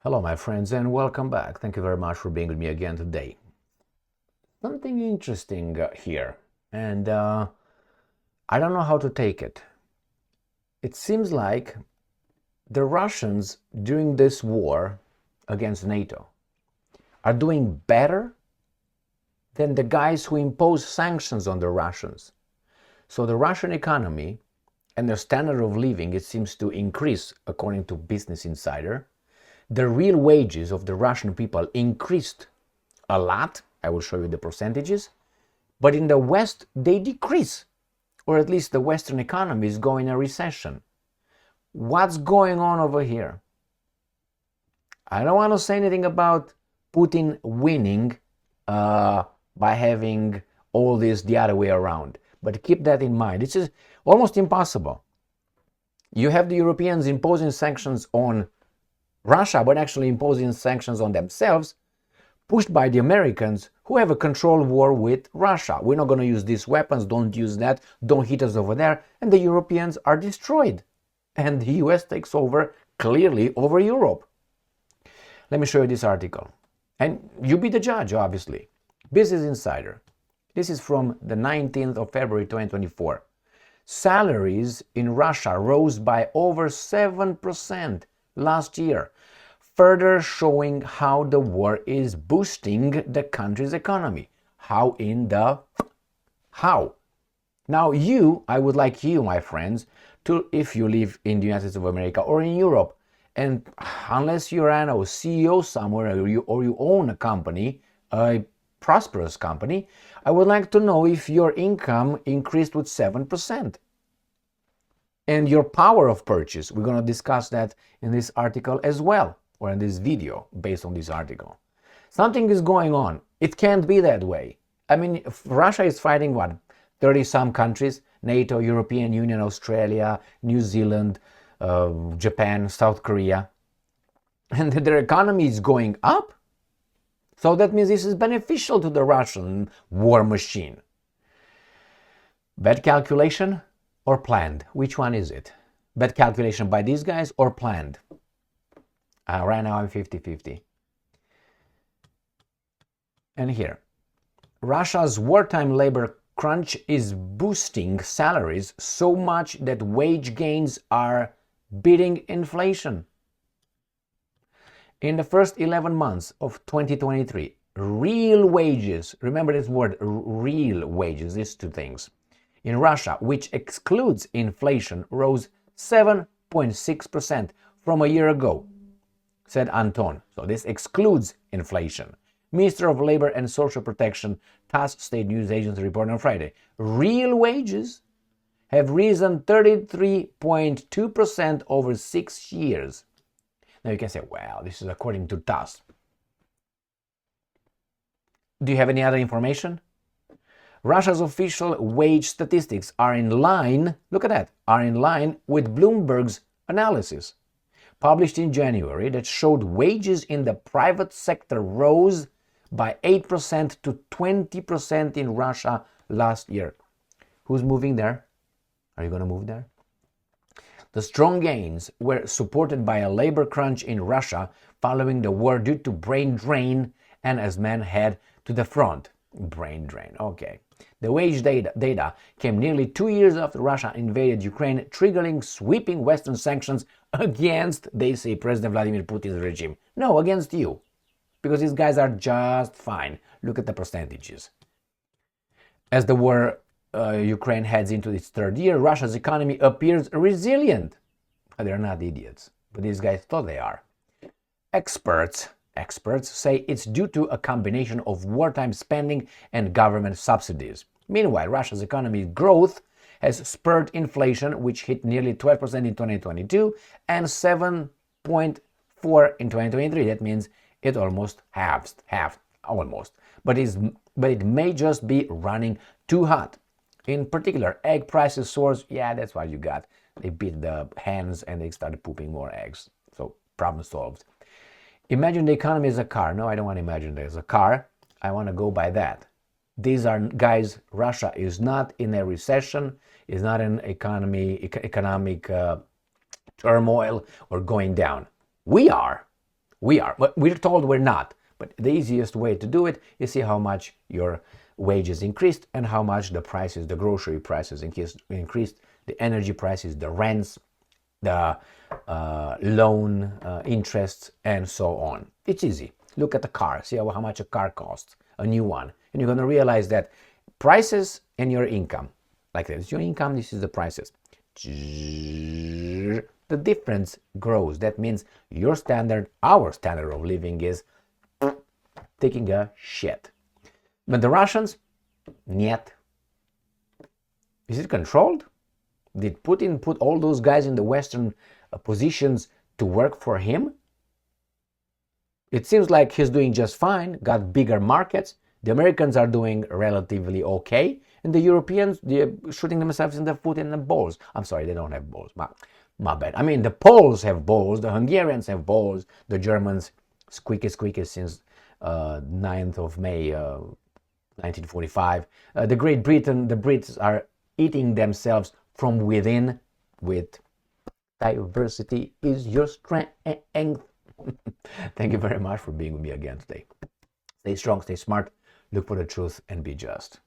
Hello, my friends, and welcome back. Thank you very much for being with me again today. Something interesting here, and I don't know how to take it. It seems like the Russians during this war against NATO are doing better than the guys who impose sanctions on the Russians. So the Russian economy and their standard of living, it seems to increase according to Business Insider. The real wages of the Russian people increased a lot. I will show you the percentages. But in the West, they decrease. Or at least the Western economy is going in a recession. What's going on over here? I don't want to say anything about Putin winning by having all this the other way around. But keep that in mind. It's almost impossible. You have the Europeans imposing sanctions on Russia, but actually imposing sanctions on themselves, pushed by the Americans, who have a control war with Russia. We're not going to use these weapons, don't use that, don't hit us over there, and the Europeans are destroyed. And the US takes over, clearly, over Europe. Let me show you this article. And you be the judge, obviously. Business Insider. This is from the 19th of February 2024. Salaries in Russia rose by over 7% last year, further showing how the war is boosting the country's economy. How? Now I would like you, my friends, to, if you live in the United States of America or in Europe, and unless you're a CEO somewhere or you own a company, a prosperous company, I would like to know if your income increased with 7%. And your power of purchase. We're going to discuss that in this article as well, or in this video based on this article. Something is going on. It can't be that way. I mean, if Russia is fighting what? 30-some countries, NATO, European Union, Australia, New Zealand, Japan, South Korea, and their economy is going up. So that means this is beneficial to the Russian war machine. Bad calculation or planned? Which one is it? Bad calculation by these guys or planned? Right now I'm 50-50. And here, Russia's wartime labor crunch is boosting salaries so much that wage gains are beating inflation. In the first 11 months of 2023, real wages, remember this word, real wages, these two things, in Russia, which excludes inflation, rose 7.6% from a year ago, said Anton. So this excludes inflation. Minister of Labor and Social Protection, TASS state news agency reported on Friday. Real wages have risen 33.2% over 6 years. Now you can say, well, this is according to TASS. Do you have any other information? Russia's official wage statistics are in line, look at that, are in line with Bloomberg's analysis, published in January, that showed wages in the private sector rose by 8% to 20% in Russia last year. Who's moving there? Are you going to move there? The strong gains were supported by a labor crunch in Russia following the war due to brain drain and as men head to the front. Brain drain, okay. The wage data came nearly 2 years after Russia invaded Ukraine, triggering sweeping Western sanctions against, they say, President Vladimir Putin's regime. No, against you. Because these guys are just fine. Look at the percentages. As the war Ukraine heads into its third year, Russia's economy appears resilient. They're not idiots, but these guys thought they are. Experts say it's due to a combination of wartime spending and government subsidies. Meanwhile, Russia's economic growth has spurred inflation, which hit nearly 12% in 2022 and 7.4% in 2023. That means it almost halved, almost. But it may just be running too hot. In particular, egg prices soars. Yeah, that's what you got. They beat the hens and they started pooping more eggs. So problem solved. Imagine the economy as a car. No, I don't want to imagine it as a car. I want to go by that. These are guys, Russia is not in a recession, is not in economic turmoil or going down. We are. We are. But we're told we're not. But the easiest way to do it is see how much your wages increased and how much the prices, the grocery prices increased, the energy prices, the rents, the loan interests, and so on. It's easy. Look at the car. See how much a car costs, a new one. And you're going to realize that prices and your income, like this, your income, this is the prices. The difference grows. That means your standard, our standard of living is taking a shit. But the Russians, niet. Is it controlled? Did Putin put all those guys in the Western positions to work for him? It seems like he's doing just fine, got bigger markets. The Americans are doing relatively okay. And the Europeans, they're shooting themselves in the foot and the balls. I'm sorry, they don't have balls. My bad. I mean, the Poles have balls, the Hungarians have balls, the Germans squeaky since 9th of May 1945. The Great Britain, the Brits are eating themselves from within with diversity is your strength. Thank you very much for being with me again today. Stay strong, stay smart, look for the truth, and be just.